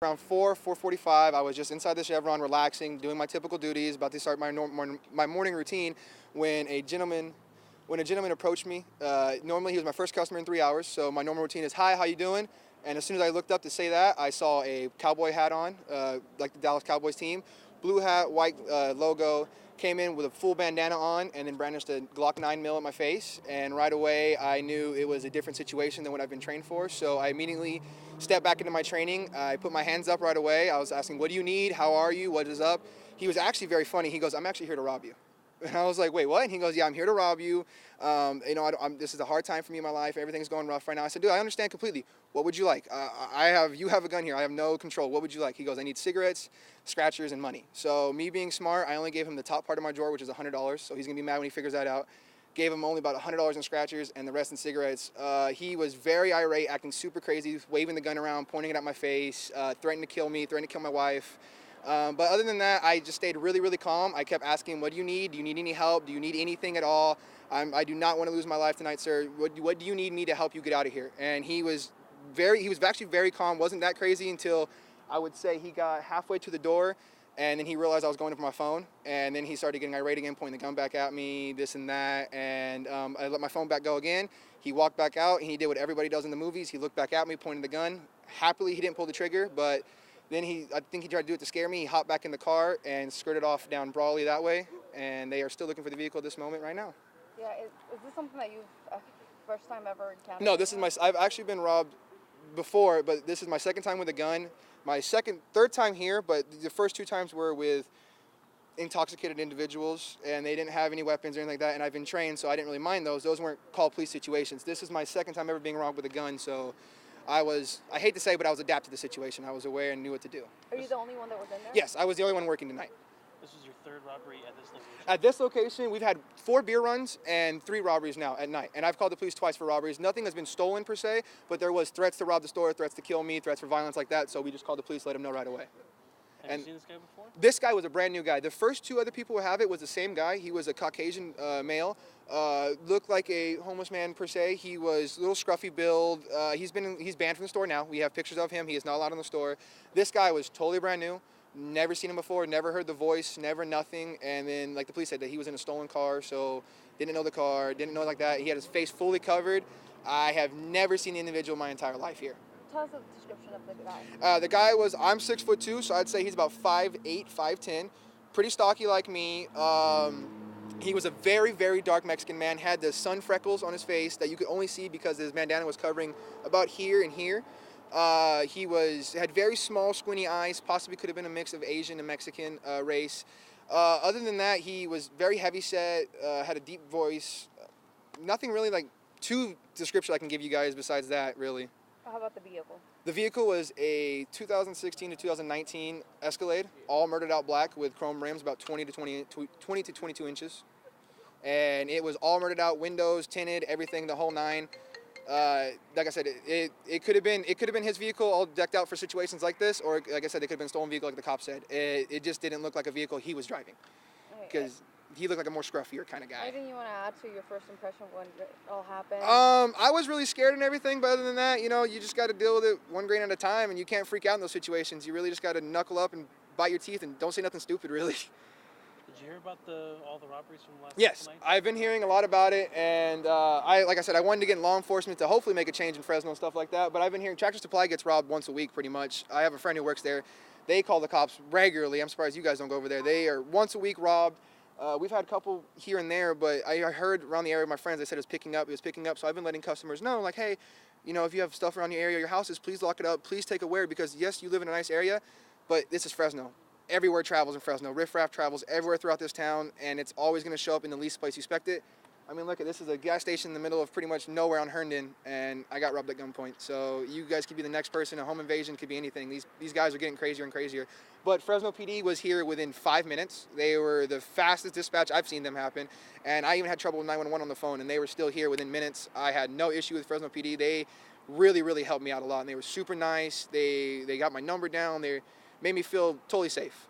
Around 4:45, I was just inside the Chevron, relaxing, doing my typical duties, about to start my morning routine, when a gentleman approached me. Normally, he was my first customer in 3 hours, so my normal routine is, "Hi, how you doing?" And as soon as I looked up to say that, I saw a cowboy hat on, like the Dallas Cowboys team, blue hat, white logo. Came in with a full bandana on, and then brandished a Glock 9mm at my face. And right away, I knew it was a different situation than what I've been trained for. So I immediately stepped back into my training. I put my hands up right away. I was asking, "What do you need? How are you? What is up?" He was actually very funny. He goes, "I'm actually here to rob you." And I was like, "Wait, what?" And he goes, "Yeah, I'm here to rob you. This is a hard time for me in my life. Everything's going rough right now." I said, "Dude, I understand completely. What would you like? You have a gun here. I have no control. What would you like?" He goes, "I need cigarettes, scratchers, and money." So me being smart, I only gave him the top part of my drawer, which is $100. So he's gonna be mad when he figures that out. Gave him only about $100 in scratchers and the rest in cigarettes. He was very irate, acting super crazy, waving the gun around, pointing it at my face, threatening to kill me, threatening to kill my wife. But other than that, I just stayed really, really calm. I kept asking him, "What do you need? Do you need any help? Do you need anything at all? I do not want to lose my life tonight, sir. What do you need me to help you get out of here?" And he was actually very calm. Wasn't that crazy until I would say he got halfway to the door, and then he realized I was going for my phone, and then he started getting irate again, pointing the gun back at me, this and that, and I let my phone back go again. He walked back out, and he did what everybody does in the movies. He looked back at me, pointed the gun. Happily, he didn't pull the trigger, but then I think he tried to do it to scare me. He hopped back in the car and skirted off down Brawley that way, and they are still looking for the vehicle at this moment right now. Yeah, is this something that you've first time ever encountered? No, I've actually been robbed before, but this is my second time with a gun. Third time here, but the first two times were with intoxicated individuals, and they didn't have any weapons or anything like that, and I've been trained, so I didn't really mind those. Those weren't call police situations. This is my second time ever being robbed with a gun, so I hate to say, but I was adapted to the situation. I was aware and knew what to do. Are you the only one that was in there? Yes, I was the only one working tonight. This was your third robbery at this location? At this location, we've had 4 beer runs and 3 robberies now at night. And I've called the police twice for robberies. Nothing has been stolen per se, but there was threats to rob the store, threats to kill me, threats for violence like that. So we just called the police, let them know right away. Have you seen this guy before? This guy was a brand new guy. The first 2 other people who have it was the same guy. He was a Caucasian male, looked like a homeless man per se. He was a little scruffy build. He's banned from the store now. We have pictures of him. He is not allowed in the store. This guy was totally brand new. Never seen him before, never heard the voice, never nothing. And then, like the police said, that he was in a stolen car, so didn't know the car, didn't know like that. He had his face fully covered. I have never seen the individual my entire life here. Tell us the description of the guy. I'm 6'2", so I'd say he's about 5'8", 5'10", pretty stocky like me. He was a very, very dark Mexican man, had the sun freckles on his face that you could only see because his bandana was covering about here and here. He had very small, squinty eyes, possibly could have been a mix of Asian and Mexican race. Other than that, he was very heavy set, had a deep voice. Nothing really like too description I can give you guys besides that, really. How about the vehicle? The vehicle was a 2016 to 2019 Escalade, all murdered out black with chrome rims, about 20 to 22 inches. And it was all murdered out, windows, tinted, everything, the whole nine. Like I said, it could have been his vehicle all decked out for situations like this, or like I said, it could have been a stolen vehicle like the cop said. It just didn't look like a vehicle he was driving, because he looked like a more scruffier kind of guy. Anything you want to add to your first impression when it all happened? I was really scared and everything, but other than that, you just got to deal with it one grain at a time, and you can't freak out in those situations. You really just got to knuckle up and bite your teeth and don't say nothing stupid, really. Did you hear about all the robberies from last Yes, night? I've been hearing a lot about it, and like I said, I wanted to get in law enforcement to hopefully make a change in Fresno and stuff like that, but I've been hearing Tractor Supply gets robbed once a week pretty much. I have a friend who works there. They call the cops regularly. I'm surprised you guys don't go over there. They are once a week robbed. We've had a couple here and there, but I heard around the area, my friends, they said it was picking up, so I've been letting customers know, like, hey, if you have stuff around your area, your houses, please lock it up, please take aware, because yes, you live in a nice area, but this is Fresno. Everywhere travels in Fresno. Riffraff travels everywhere throughout this town, and it's always going to show up in the least place you expect it. I mean, look, this is a gas station in the middle of pretty much nowhere on Herndon, and I got robbed at gunpoint. So you guys could be the next person. A home invasion could be anything. These guys are getting crazier and crazier. But Fresno PD was here within 5 minutes. They were the fastest dispatch I've seen them happen, and I even had trouble with 911 on the phone, and they were still here within minutes. I had no issue with Fresno PD. They really, really helped me out a lot, and they were super nice. They got my number down. They made me feel totally safe.